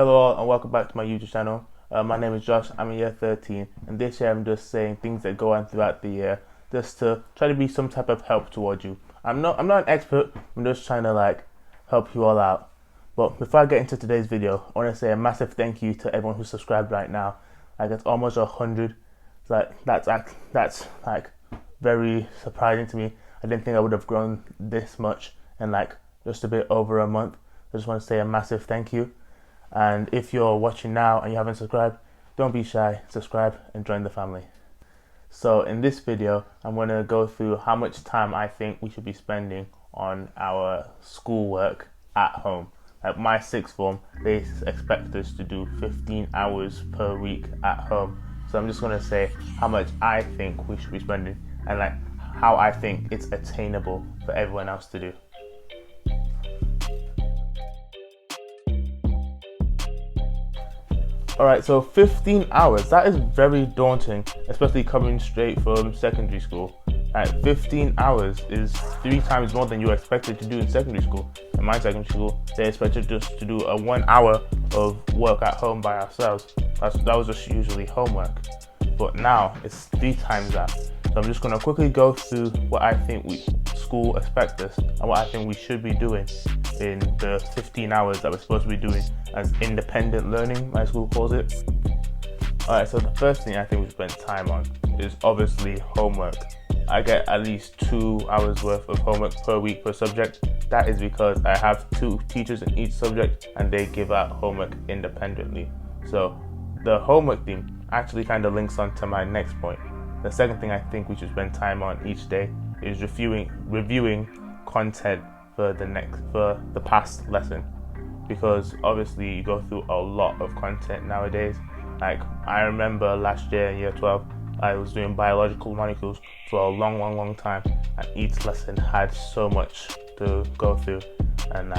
Hello all and welcome back to my YouTube channel. My name is Josh, I'm in year 13 and this year I'm just saying things that go on throughout the year just to try to be some type of help towards you. I'm not an expert, I'm just trying to help you all out. But before I get into today's video, I want to say a massive thank you to everyone who's subscribed right now. It's almost 100. That's very surprising to me. I didn't think I would have grown this much in just a bit over a month. I just want to say a massive thank you. And if you're watching now and you haven't subscribed, don't be shy, subscribe and join the family. So in this video, I'm going to go through how much time I think we should be spending on our schoolwork at home. Like my sixth form, they expect us to do 15 hours per week at home. So I'm just going to say how much I think we should be spending and how I think it's attainable for everyone else to do. Alright, so 15 hours, that is very daunting, especially coming straight from secondary school. 15 hours is 3 times more than you're expected to do in secondary school. In my secondary school, they expected us to do a 1 hour of work at home by ourselves. That was just usually homework. But now, it's 3 times that. So I'm just going to quickly go through what I think school expects us and what I think we should be doing in the 15 hours that we're supposed to be doing as independent learning, my school calls it. Alright, so the first thing I think we spend time on is obviously homework. I get at least 2 hours worth of homework per week per subject. That is because I have 2 teachers in each subject and they give out homework independently. So the homework thing actually kind of links on to my next point. The second thing I think we should spend time on each day is reviewing content for the past lesson, because obviously you go through a lot of content nowadays. I remember last year in year 12 I was doing biological molecules for a long time, and each lesson had so much to go through, and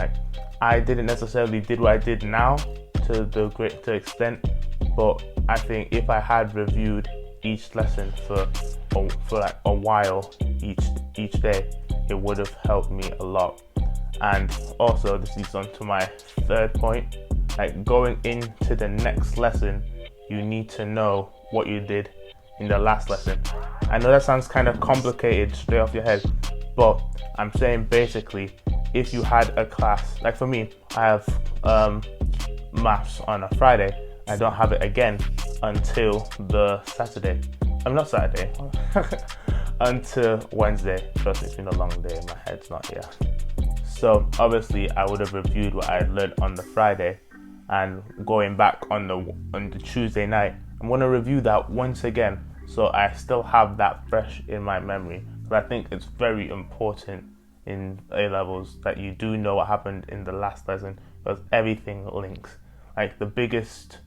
I didn't necessarily did what I did now to the great extent, but I think if I had reviewed each lesson for a while each day, it would have helped me a lot. And also this leads on to my third point. Going into the next lesson, you need to know what you did in the last lesson. I know that sounds kind of complicated straight off your head, but I'm saying basically, if you had a class, for me, I have maths on a Friday. I don't have it again until the Saturday. I'm not Saturday, until Wednesday. Trust me, it's been a long day, my head's not here. So obviously I would have reviewed what I had learned on the Friday, and going back on the Tuesday night, I'm going to review that once again, so I still have that fresh in my memory. But I think it's very important in A levels that you do know what happened in the last lesson, because everything links. The biggest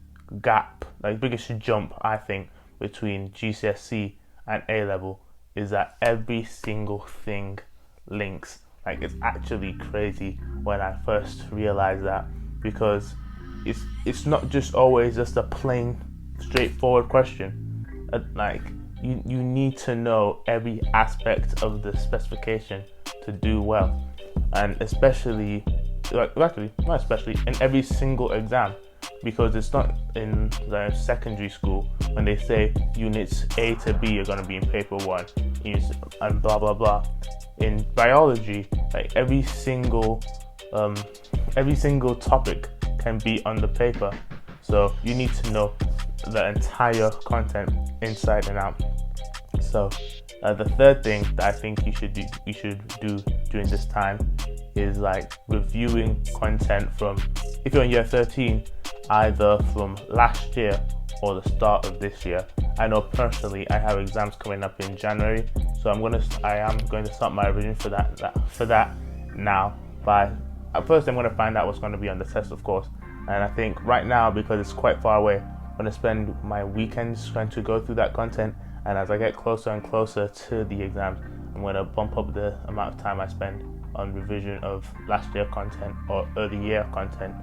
gap, biggest jump I think between GCSE and A level is that every single thing links. It's actually crazy when I first realized that, because it's not just always just a plain straightforward question. You need to know every aspect of the specification to do well, and especially not especially in every single exam, because it's not in the secondary school when they say units A to B are going to be in paper 1 and blah blah blah. In biology, every single topic can be on the paper, so you need to know the entire content inside and out. So the third thing that I think you should do during this time is reviewing content from, if you're in year 13, either from last year or the start of this year. I know personally I have exams coming up in January, so I am going to start my revision for that now. But first I'm going to find out what's going to be on the test, of course, and I think right now, because it's quite far away, I'm going to spend my weekends trying to go through that content, and as I get closer and closer to the exams, I'm going to bump up the amount of time I spend on revision of last year content or early year content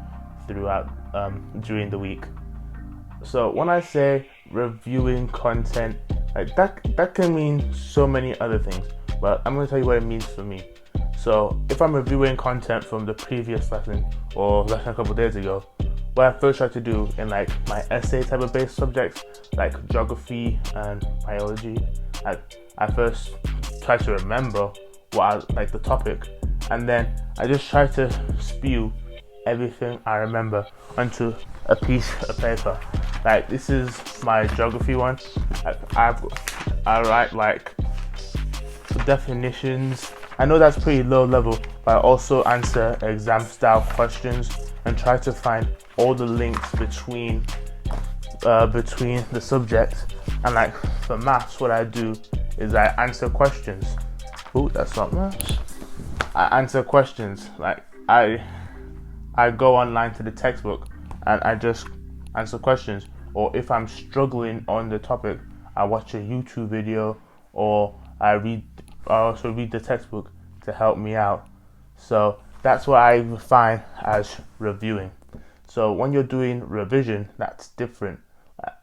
throughout during the week. So when I say reviewing content, that can mean so many other things, but I'm going to tell you what it means for me. So if I'm reviewing content from the previous lesson or lesson a couple of days ago, what I first try to do in like my essay type of based subjects, like geography and biology, I first try to remember what I like the topic, and then I just try to spew everything I remember onto a piece of paper. Like this is my geography one. I write like definitions. I know that's pretty low level, but I also answer exam style questions and try to find all the links between the subjects. And like for maths, what I do is I answer questions. Oh, that's not maths. I answer questions. Like I go online to the textbook and I just answer questions. Or if I'm struggling on the topic, I watch a YouTube video, or I also read the textbook to help me out. So that's what I define as reviewing. So when you're doing revision, that's different.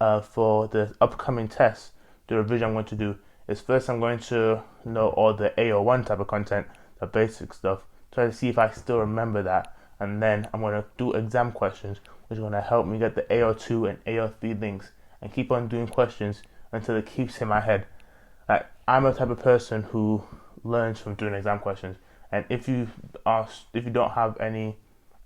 For the upcoming tests, the revision I'm going to do is first I'm going to know all the AO1 type of content, the basic stuff, try to see if I still remember that, and then I'm going to do exam questions, which are going to help me get the AO2 and AO3 links, and keep on doing questions until it keeps in my head. Like I'm a type of person who learns from doing exam questions, and if you don't have any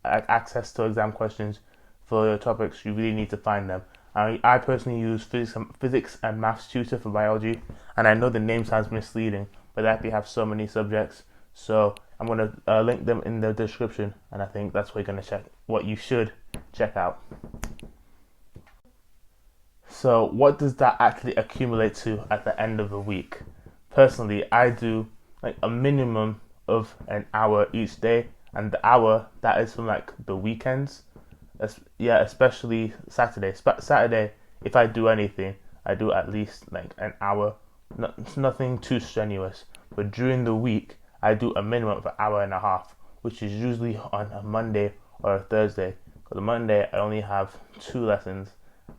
access to exam questions for your topics, you really need to find them. I personally use physics and maths tutor for biology, and I know the name sounds misleading, but they actually have so many subjects. So I'm going to link them in the description, and I think that's what you're going to check, what you should check out. So what does that actually accumulate to at the end of the week? Personally, I do like a minimum of an hour each day, and the hour that is from like the weekends. Especially Saturday. Saturday, if I do anything, I do at least like an hour. Nothing too strenuous. But during the week, I do a minimum of an hour and a half, which is usually on a Monday or a Thursday. Because on Monday, I only have 2 lessons,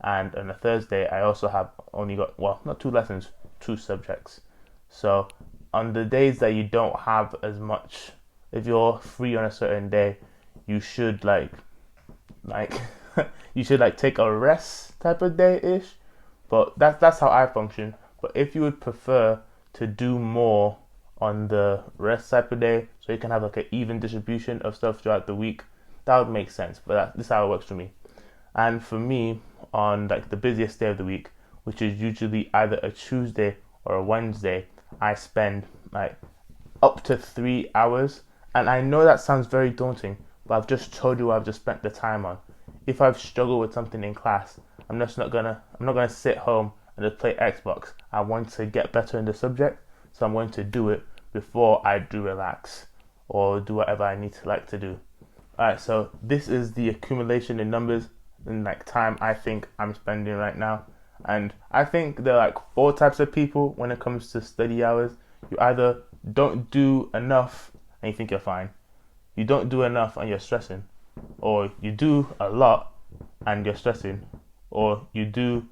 and on a Thursday, I also have only got, well, not 2 lessons, 2 subjects. So on the days that you don't have as much, if you're free on a certain day, you should like you should like take a rest type of day-ish. But that's how I function. But if you would prefer to do more on the rest type of day, so you can have like an even distribution of stuff throughout the week, that would make sense. But this is how it works for me. And for me, on like the busiest day of the week, which is usually either a Tuesday or a Wednesday, I spend like up to 3 hours. And I know that sounds very daunting, but I've just told you what I've just spent the time on. If I've struggled with something in class, I'm not gonna sit home and just play Xbox. I want to get better in the subject, so I'm going to do it before I do relax or do whatever I need to do. Alright, so this is the accumulation in numbers and like time I think I'm spending right now. And I think there are like 4 types of people when it comes to study hours. You either don't do enough and you think you're fine, you don't do enough and you're stressing, or you do a lot and you're stressing, or you do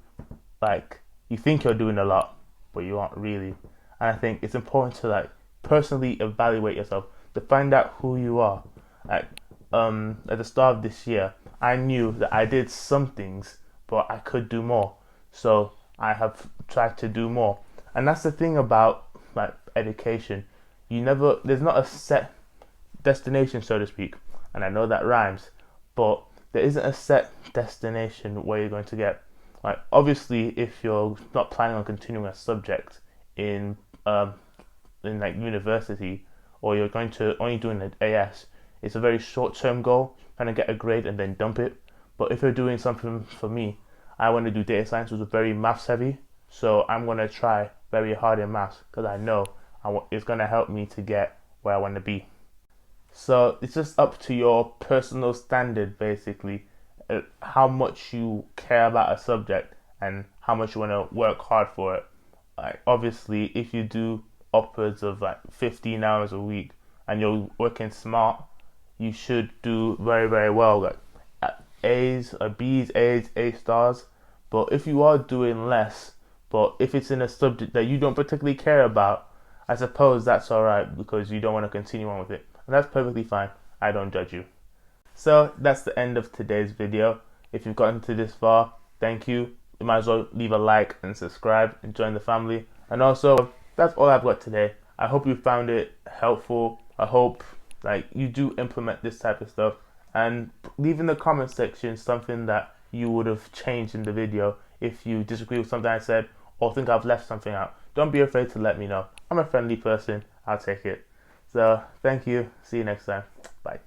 like you think you're doing a lot but you aren't really. And I think it's important to like personally evaluate yourself to find out who you are. Like at the start of this year, I knew that I did some things but I could do more, so I have tried to do more. And that's the thing about like education, there's not a set destination, so to speak, and I know that rhymes, but there isn't a set destination where you're going to get. Like obviously, if you're not planning on continuing a subject in like university, or you're going to only doing an AS, it's a very short-term goal, trying to get a grade and then dump it. But if you're doing something, for me, I want to do data science, which is very maths heavy, so I'm going to try very hard in maths because I know it's going to help me to get where I want to be. So it's just up to your personal standard, basically, how much you care about a subject and how much you want to work hard for it. Like obviously, if you do upwards of like 15 hours a week and you're working smart, you should do very, very well, like A's, B's, A's, A stars. But if you are doing less, but if it's in a subject that you don't particularly care about, I suppose that's alright because you don't want to continue on with it. And that's perfectly fine. I don't judge you. So that's the end of today's video. If you've gotten to this far, thank you. You might as well leave a like and subscribe and join the family. And also, that's all I've got today. I hope you found it helpful. I hope you do implement this type of stuff, and leave in the comment section something that you would have changed in the video if you disagree with something I said or think I've left something out. Don't be afraid to let me know. I'm a friendly person. I'll take it. So thank you. See you next time. Bye.